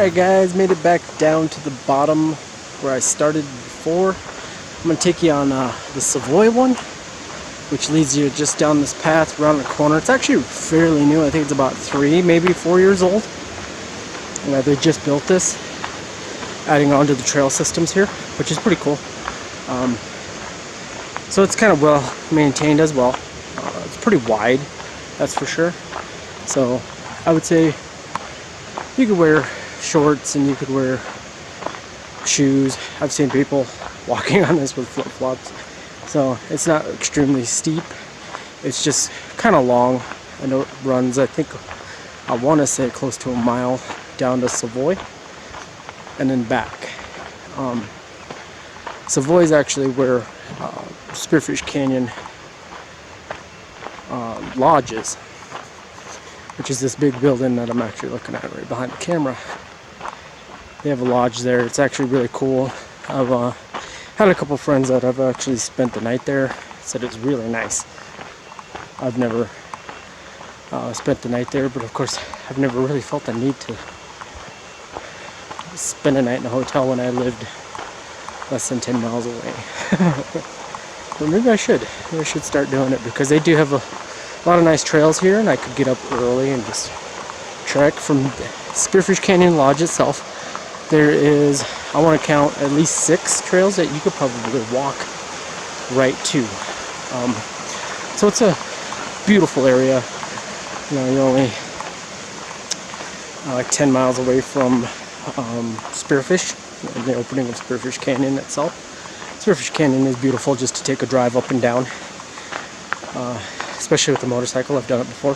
Alright guys, made it back down to the bottom where I started before. I'm going to take you on the Savoy one, which leads you just down this path around the corner. It's actually fairly new. I think it's about 3, maybe 4 years old. And they just built this, adding on to the trail systems here, which is pretty cool. So it's kind of well maintained as well. It's pretty wide, that's for sure. So I would say you could wear shorts and you could wear shoes. I've seen people walking on this with flip-flops. So it's not extremely steep. It's just kind of long. I know it runs, I think, I want to say close to a mile down to Savoy and then back. Savoy is actually where Spearfish Canyon Lodge is, which is this big building that I'm actually looking at right behind the camera. They have a lodge there. It's actually really cool. I've had a couple friends that have actually spent the night there. Said it's really nice. I've never spent the night there, but of course I've never really felt the need to spend a night in a hotel when I lived less than 10 miles away. But maybe I should. Maybe I should start doing it because they do have a lot of nice trails here, and I could get up early and just trek from Spearfish Canyon Lodge itself. There is, I want to count, at least 6 trails that you could probably walk right to. So it's a beautiful area. You know, you're only like 10 miles away from Spearfish, the opening of Spearfish Canyon itself. Spearfish Canyon is beautiful just to take a drive up and down, especially with the motorcycle. I've done it before.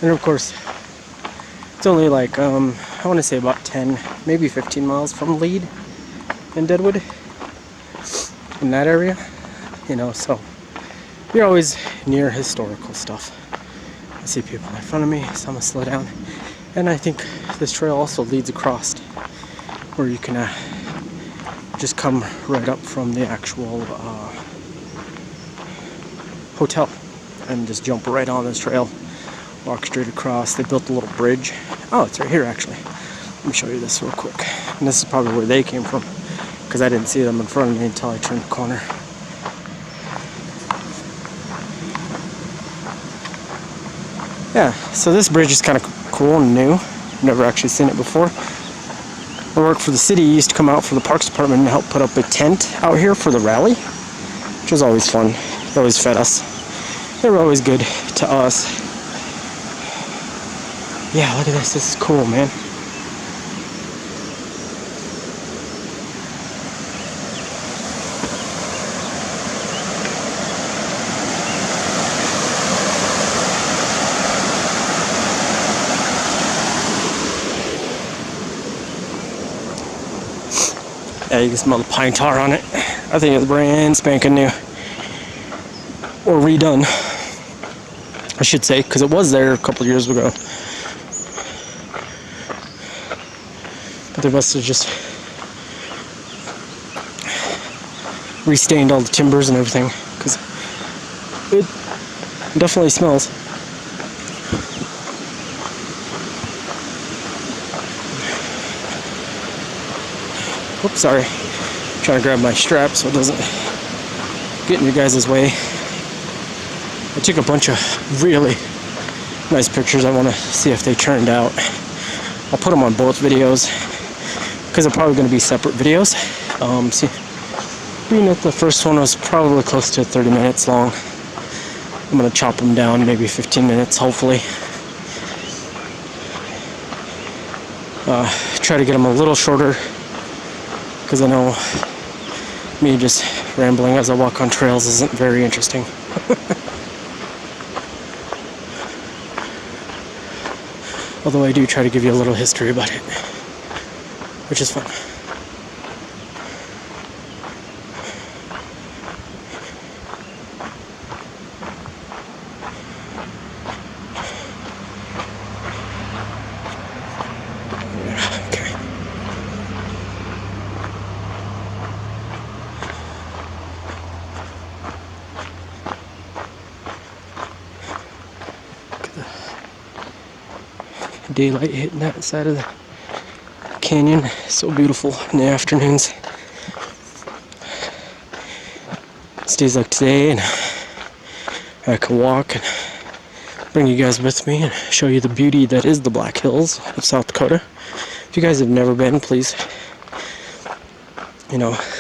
And of course, it's only like, I want to say about 10, maybe 15 miles from Lead and Deadwood, in that area, you know, so you're always near historical stuff. I see people in front of me, so I'm going to slow down. And I think this trail also leads across where you can just come right up from the actual hotel and just jump right on this trail. Walk straight across. They built a little bridge. Oh, it's right here actually. Let me show you this real quick. And this is probably where they came from, because I didn't see them in front of me until I turned the corner. Yeah, so this bridge is kind of cool and new. I've never actually seen it before. I work for the city. Used to come out for the Parks Department and help put up a tent out here for the rally, which was always fun. They always fed us. They were always good to us. Yeah, look at this. This is cool, man. Yeah, you can smell the pine tar on it. I think it's brand spanking new. Or redone, I should say, because it was there a couple years ago. But they must have just restained all the timbers and everything, because it definitely smells. Oops, sorry. I'm trying to grab my strap so it doesn't get in your guys' way. I took a bunch of really nice pictures. I want to see if they turned out. I'll put them on both videos because they're probably going to be separate videos. See, being that the first one was probably close to 30 minutes long, I'm going to chop them down maybe 15 minutes, hopefully. Try to get them a little shorter because I know me just rambling as I walk on trails isn't very interesting. Although I do try to give you a little history about it, which is fun. Yeah, okay. Look at the daylight hitting that side of the canyon. So beautiful in the afternoons. It's days like today, and I can walk and bring you guys with me and show you the beauty that is the Black Hills of South Dakota. If you guys have never been, please,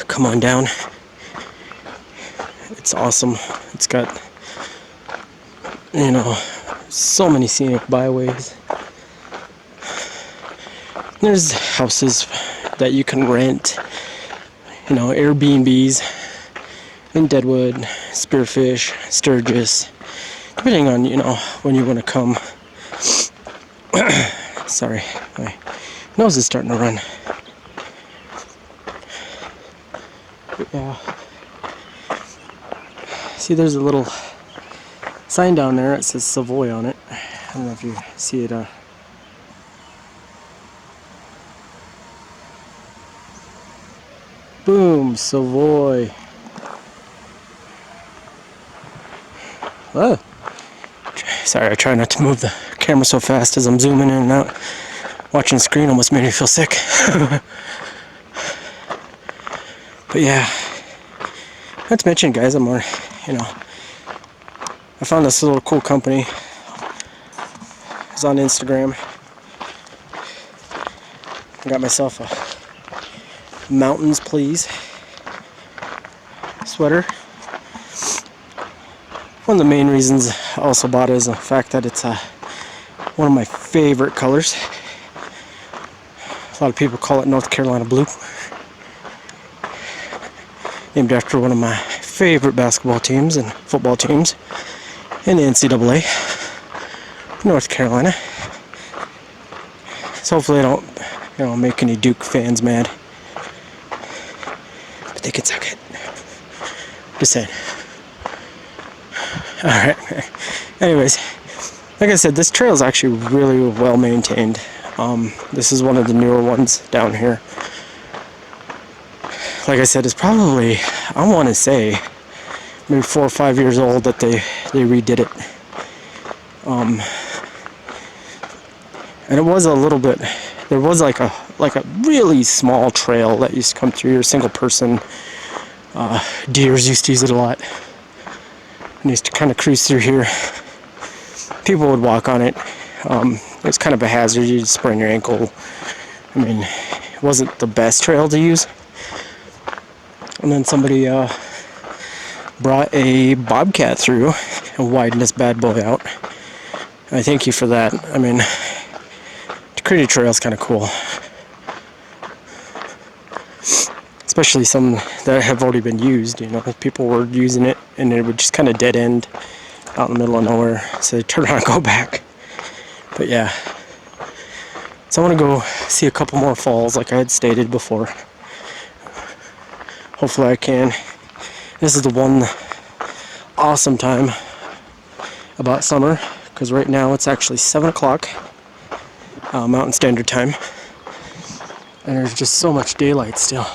come on down. It's awesome. It's got, so many scenic byways. There's houses that you can rent, Airbnbs in Deadwood, Spearfish, Sturgis, depending on, when you want to come. Sorry, my nose is starting to run. But yeah. See, there's a little sign down there. It says Savoy on it. I don't know if you see it. Boom, Savoy. Oh. Sorry, I try not to move the camera so fast as I'm zooming in and out. Watching the screen almost made me feel sick. But yeah. Not to mention, guys, I'm on, I found this little cool company. It's on Instagram. I got myself a Mountains Please sweater. One of the main reasons I also bought it is the fact that it's one of my favorite colors. A lot of people call it North Carolina blue. Named after one of my favorite basketball teams and football teams in the NCAA, North Carolina. So hopefully I don't, make any Duke fans mad. But they can suck it. Just saying. Alright. Anyways, like I said, this trail is actually really well maintained. This is one of the newer ones down here. Like I said, it's probably, I want to say, maybe 4 or 5 years old that they redid it. And it was a little bit, there was like a really small trail that used to come through here, single person. Deers used to use it a lot. And used to kind of cruise through here. People would walk on it. It was kind of a hazard. You'd sprain your ankle. I mean, it wasn't the best trail to use. And then somebody brought a bobcat through and widened this bad boy out. I thank you for that. I mean, to create a trail is kind of cool. Especially some that have already been used, people were using it and it would just kind of dead end out in the middle of nowhere. So they turn around and go back. But yeah. So I want to go see a couple more falls like I had stated before. Hopefully I can. This is the one awesome time about summer, because right now it's actually 7 o'clock Mountain Standard Time, and there's just so much daylight still.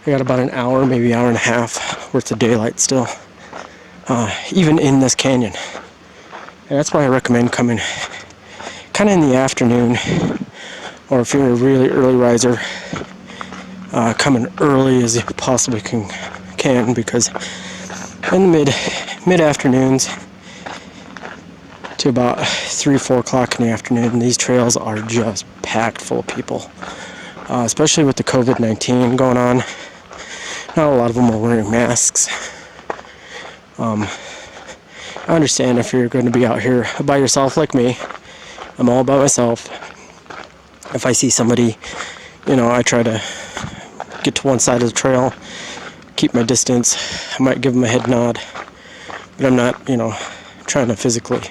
I got about an hour, maybe hour and a half worth of daylight still, even in this canyon. And that's why I recommend coming kind of in the afternoon, or if you're a really early riser, coming early as you possibly can, because in the mid afternoons to about 3, 4 o'clock in the afternoon. These trails are just packed full of people, especially with the COVID-19 going on. Not a lot of them are wearing masks. I understand if you're going to be out here by yourself like me. I'm all by myself. If I see somebody, I try to get to one side of the trail, keep my distance. I might give them a head nod, but I'm not, trying to physically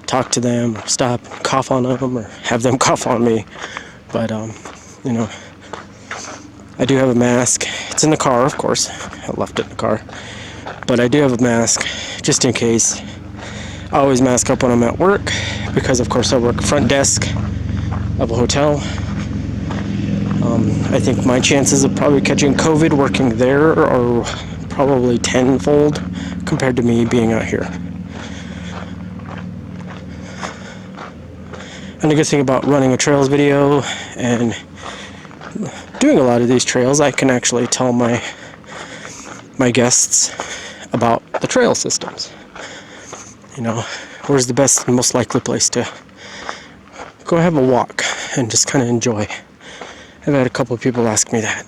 talk to them or stop and cough on them or have them cough on me. But, I do have a mask. It's in the car, of course. I left it in the car. But I do have a mask just in case. I always mask up when I'm at work because, of course, I work front desk of a hotel. I think my chances of probably catching COVID working there are probably tenfold compared to me being out here. And the good thing about running a trails video and doing a lot of these trails, I can actually tell my guests about the trail systems. Where's the best and most likely place to go have a walk and just kind of enjoy. I've had a couple of people ask me that,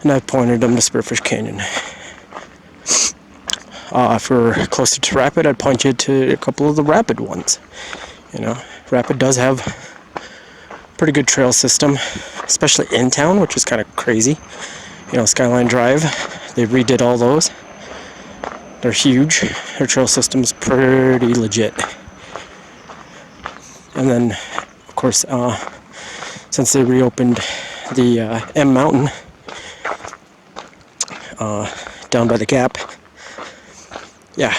and I've pointed them to Spearfish Canyon. If we're closer to Rapid, I'd point you to a couple of the Rapid ones. Rapid does have a pretty good trail system, especially in town, which is kind of crazy. Skyline Drive, they redid all those. They're huge. Their trail system's pretty legit. And then, of course, since they reopened the M Mountain down by the Gap, yeah,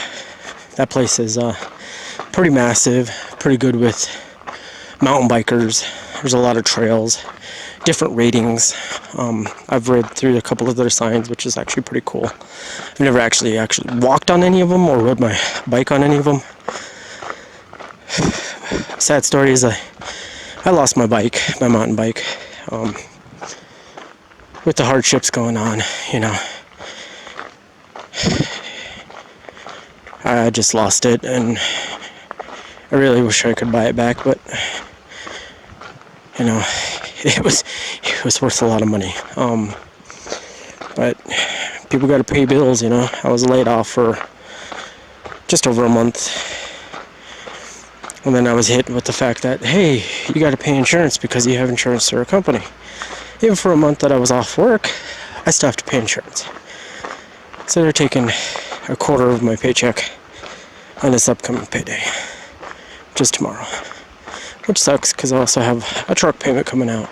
that place is pretty massive, pretty good with mountain bikers. There's a lot of trails, different ratings. I've read through a couple of their signs, which is actually pretty cool. I've never actually walked on any of them or rode my bike on any of them. Sad story is I lost my mountain bike, with the hardships going on, I just lost it, and I really wish I could buy it back, but it was worth a lot of money. But people got to pay bills. I was laid off for just over a month. And then I was hit with the fact that, hey, you got to pay insurance because you have insurance through a company. Even for a month that I was off work, I still have to pay insurance. So they're taking a quarter of my paycheck on this upcoming payday, just tomorrow. Which sucks because I also have a truck payment coming out.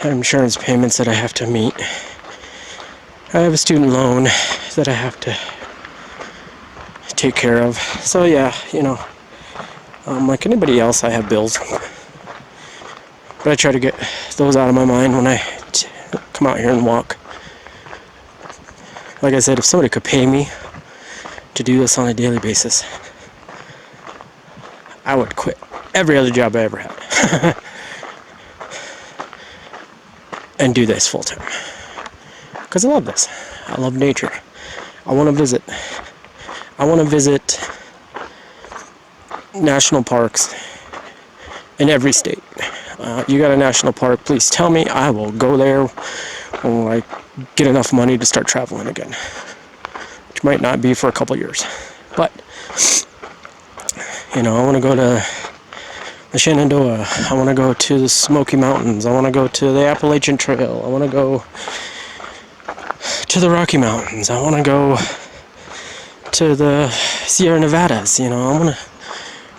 I have insurance payments that I have to meet. I have a student loan that I have to take care of. So yeah, like anybody else, I have bills. But I try to get those out of my mind when I come out here and walk. Like I said, if somebody could pay me to do this on a daily basis, I would quit every other job I ever had and do this full time. Because I love this. I love nature. I want to visit. I want to visit national parks in every state. You got a national park, please tell me. I will go there when I get enough money to start traveling again. Which might not be for a couple years. But, I want to go to the Shenandoah. I want to go to the Smoky Mountains. I want to go to the Appalachian Trail. I want to go to the Rocky Mountains. I want to go to the Sierra Nevadas. I want to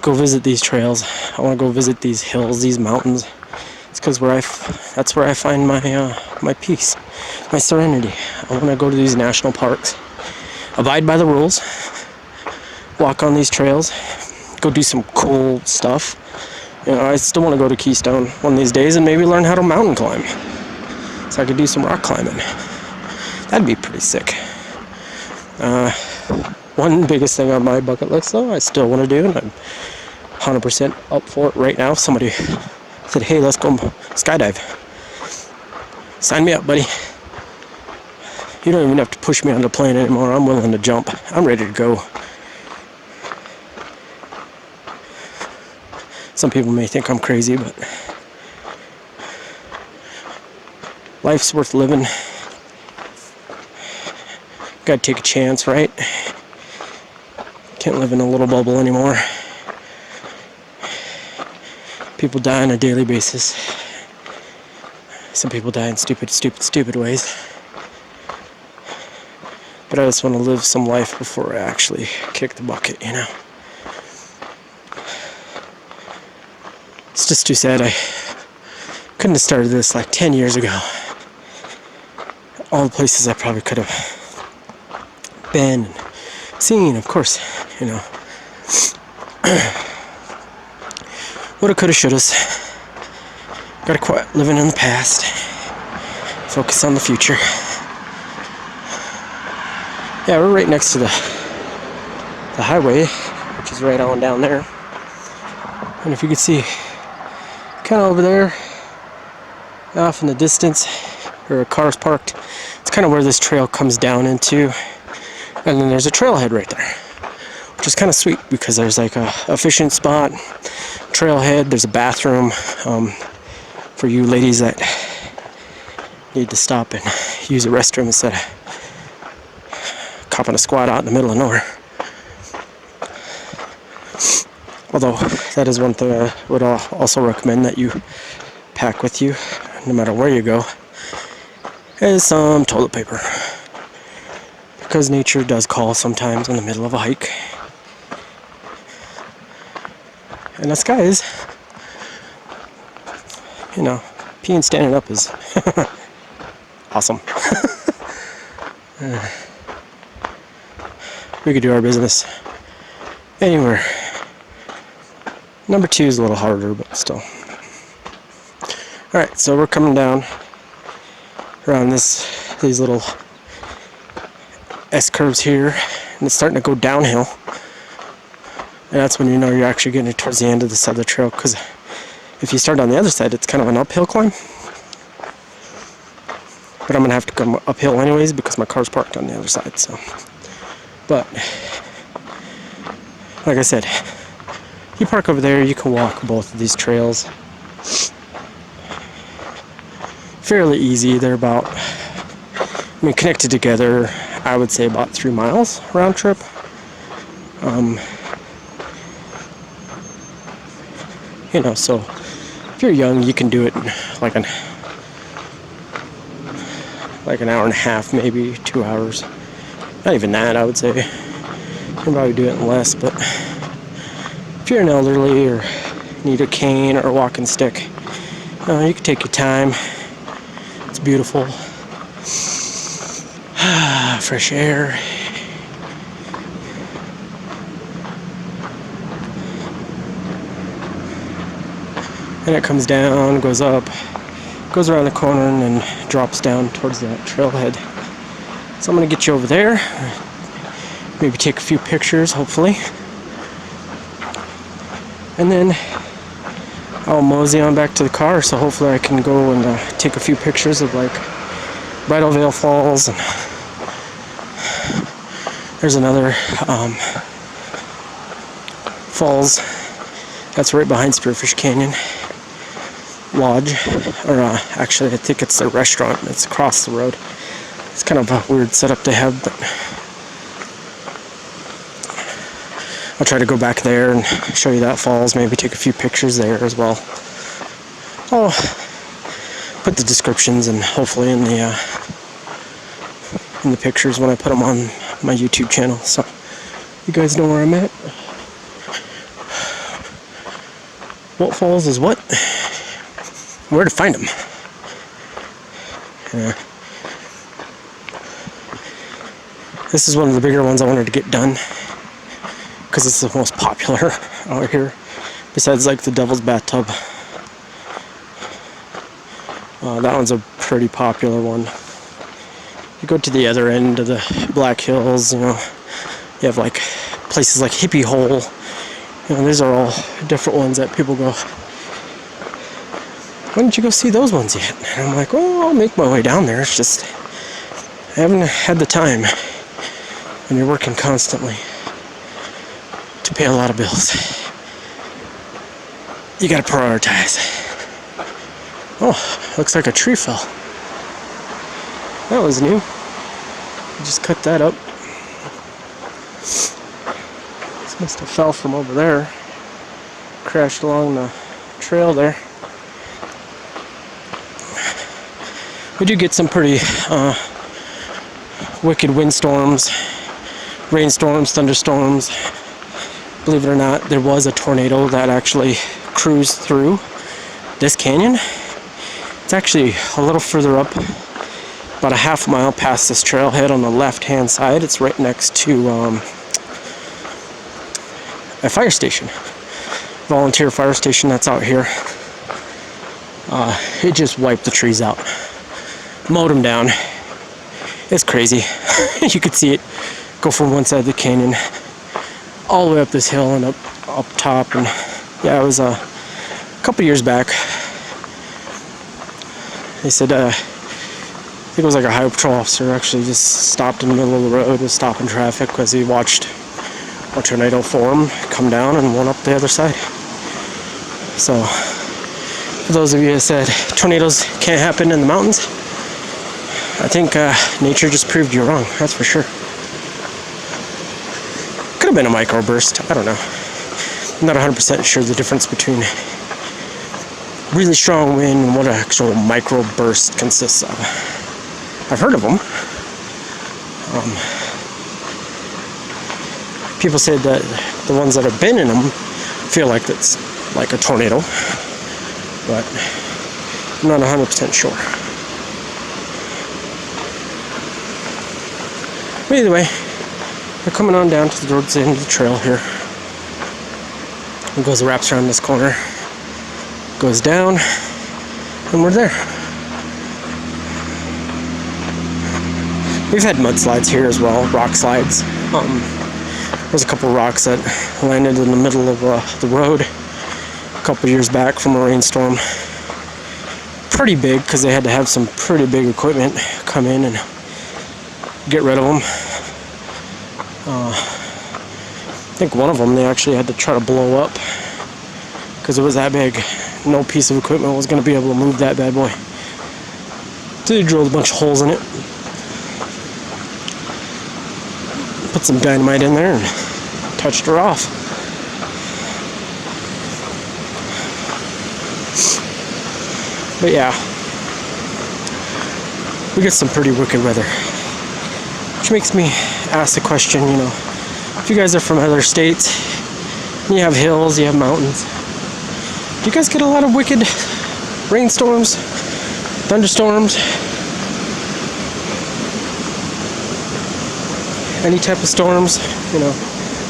go visit these trails. I want to go visit these hills, these mountains. It's because that's where I find my peace, my serenity. I want to go to these national parks, abide by the rules, walk on these trails, go do some cool stuff. I still want to go to Keystone one of these days and maybe learn how to mountain climb, so I could do some rock climbing. That'd be pretty sick. One biggest thing on my bucket list, though, I still want to do, and I'm 100% up for it right now. If somebody said, hey, let's go skydive, sign me up, buddy. You don't even have to push me on the plane anymore. I'm willing to jump. I'm ready to go. Some people may think I'm crazy, but life's worth living. Gotta take a chance, right? Can't live in a little bubble anymore. People die on a daily basis. Some people die in stupid ways. But I just want to live some life before I actually kick the bucket, you know? It's just too sad I couldn't have started this like 10 years ago. All the places I probably could have been and seen, of course, you know. Woulda, coulda, shouldas. Gotta quit living in the past. Focus on the future. Yeah, we're right next to the highway, which is right on down there. And if you can see, kind of over there, off in the distance, where a car's parked, it's kind of where this trail comes down into. And then there's a trailhead right there, which is kind of sweet because there's like a fishing spot, trailhead, there's a bathroom for you ladies that need to stop and use a restroom instead of copping a squat out in the middle of nowhere. Although that is one thing I would also recommend that you pack with you, no matter where you go, is some toilet paper. Because nature does call sometimes in the middle of a hike. And us guys, you know, peeing standing up is awesome. We could do our business anywhere. Number 2 is a little harder, but still. Alright, so we're coming down around these little S-curves here, and it's starting to go downhill. And that's when you know you're actually getting towards the end of this other trail, because if you start on the other side, it's kind of an uphill climb. But I'm going to have to come uphill anyways because my car's parked on the other side, so. But, like I said, you park over there, you can walk both of these trails. Fairly easy. They're about, connected together, I would say about 3 miles round trip. You know, so if you're young, you can do it in like an hour and a half, maybe 2 hours. Not even that, I would say. You can probably do it in less, but if you're an elderly or need a cane or a walking stick, you can take your time. It's beautiful. Fresh air. And it comes down, goes up, goes around the corner, and then drops down towards that trailhead. So I'm going to get you over there. Maybe take a few pictures, hopefully. And then I'll mosey on back to the car, so hopefully I can go and take a few pictures of like Bridal Veil Falls, and there's another falls that's right behind Spearfish Canyon Lodge, or actually I think it's a restaurant that's across the road. It's kind of a weird setup they have, but I'll try to go back there and show you that falls, maybe take a few pictures there as well. I'll put the descriptions and hopefully in the pictures when I put them on my YouTube channel, so you guys know where I'm at. What falls is what? Where to find them. This is one of the bigger ones I wanted to get done because it's the most popular out here, besides like the Devil's Bathtub. That one's a pretty popular one. You go to the other end of the Black Hills, you know, you have like places like Hippie Hole. You know, these are all different ones that people go, why didn't you go see those ones yet? And I'm like, well, I'll make my way down there. It's just, I haven't had the time when you're working constantly to pay a lot of bills. You gotta prioritize. Oh, looks like a tree fell. That was new. Just cut that up. This must have fell from over there. Crashed along the trail there. We do get some pretty wicked windstorms, rainstorms, thunderstorms. Believe it or not, there was a tornado that actually cruised through this canyon. It's actually a little further up, about a half mile past this trailhead on the left-hand side. It's right next to a fire station, volunteer fire station that's out here. It just wiped the trees out, mowed them down. It's crazy. You could see it go from one side of the canyon all the way up this hill and up top. And yeah, it was a couple years back. They said I think it was like a highway patrol officer actually just stopped in the middle of the road, was stopping traffic because he watched a tornado form, come down, and went up the other side. So for those of you that said tornadoes can't happen in the mountains, I think nature just proved you wrong, that's for sure. Could have been a microburst, I don't know. I'm not 100% sure the difference between really strong wind and what an actual microburst consists of. I've heard of them. People say that the ones that have been in them feel like it's like a tornado, but I'm not 100% sure. But either way, we're coming on down to the road's end of the trail here. It goes, wraps around this corner, goes down, and we're there. We've had mudslides here as well, rock slides. There's a couple rocks that landed in the middle of the road a couple years back from a rainstorm. Pretty big, because they had to have some pretty big equipment come in and get rid of them. I think one of them they actually had to try to blow up because it was that big. No piece of equipment was going to be able to move that bad boy. So they drilled a bunch of holes in it, put some dynamite in there, and touched her off. But yeah, we get some pretty wicked weather, which makes me ask the question, you know, if you guys are from other states, you have hills, you have mountains, do you guys get a lot of wicked rainstorms, thunderstorms, any type of storms, you know,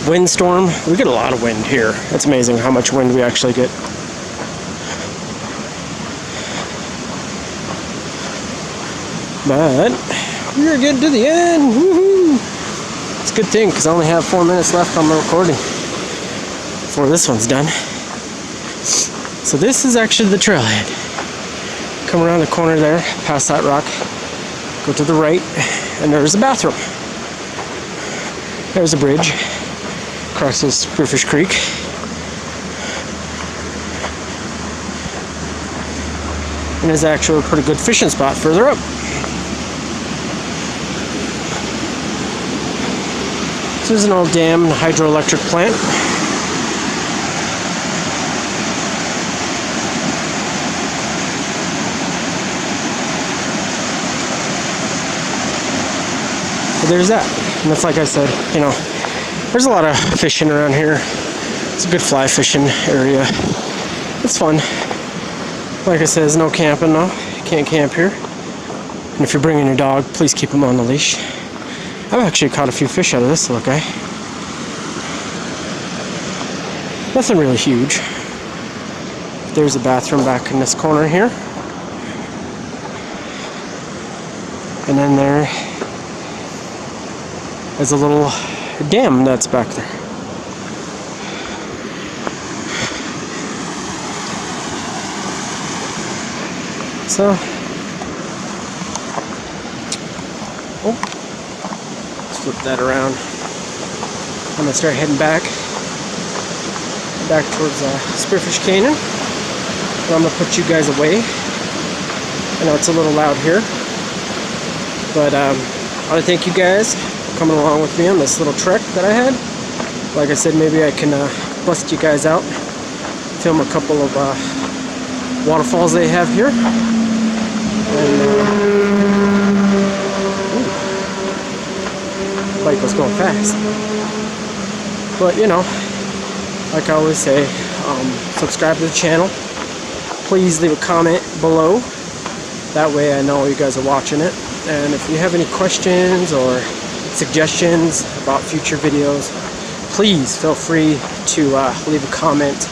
windstorm? We get a lot of wind here. It's amazing how much wind we actually get. But we're getting to the end. Woohoo! It's a good thing because I only have 4 minutes left on the recording before this one's done. So this is actually the trailhead. Come around the corner there, past that rock, go to the right, and there's a bathroom. There's a bridge, crosses Spearfish Creek. And there's actually a pretty good fishing spot further up. So there's an old dam and hydroelectric plant. So there's that. And that's, like I said, you know, there's a lot of fishing around here. It's a good fly fishing area. It's fun. Like I said, there's no camping though. You can't camp here. And if you're bringing your dog, please keep him on the leash. I've actually caught a few fish out of this little guy. Nothing really huge. There's a bathroom back in this corner here. And then there is a little dam that's back there. So, let's flip that around. I'm gonna start heading back. back towards Spearfish Canyon. And I'm gonna put you guys away. I know it's a little loud here, but I want to thank you guys for coming along with me on this little trek that I had. Like I said, maybe I can bust you guys out, film a couple of waterfalls they have here. And the bike was going fast. But you know, like I always say, subscribe to the channel. Please leave a comment below. That way I know you guys are watching it. And if you have any questions or suggestions about future videos, please feel free to leave a comment,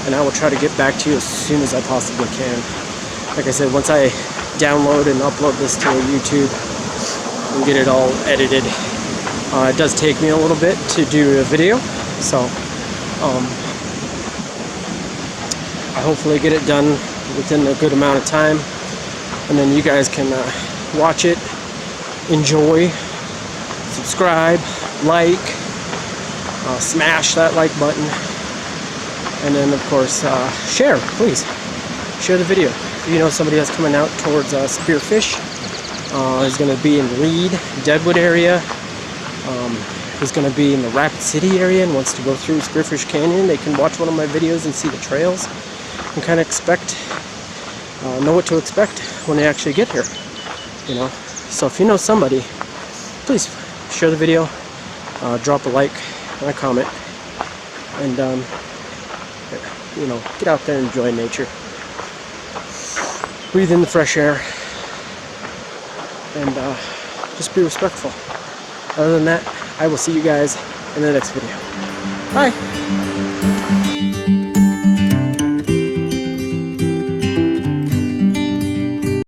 and I will try to get back to you as soon as I possibly can. Like I said, once I download and upload this to YouTube and get it all edited, it does take me a little bit to do a video, so I hopefully get it done within a good amount of time, and then you guys can watch it, enjoy, subscribe, like, smash that like button, and then of course share. Please share the video. If you know somebody that's coming out towards Spearfish, is going to be in Reed, Deadwood area, who's going to be in the Rapid City area and wants to go through Spearfish Canyon, they can watch one of my videos and see the trails and kind of know what to expect when they actually get here, you know. So if you know somebody, please share the video, drop a like and a comment, and you know, get out there and enjoy nature, breathe in the fresh air, and just be respectful. Other than that, I will see you guys in the next video. Bye.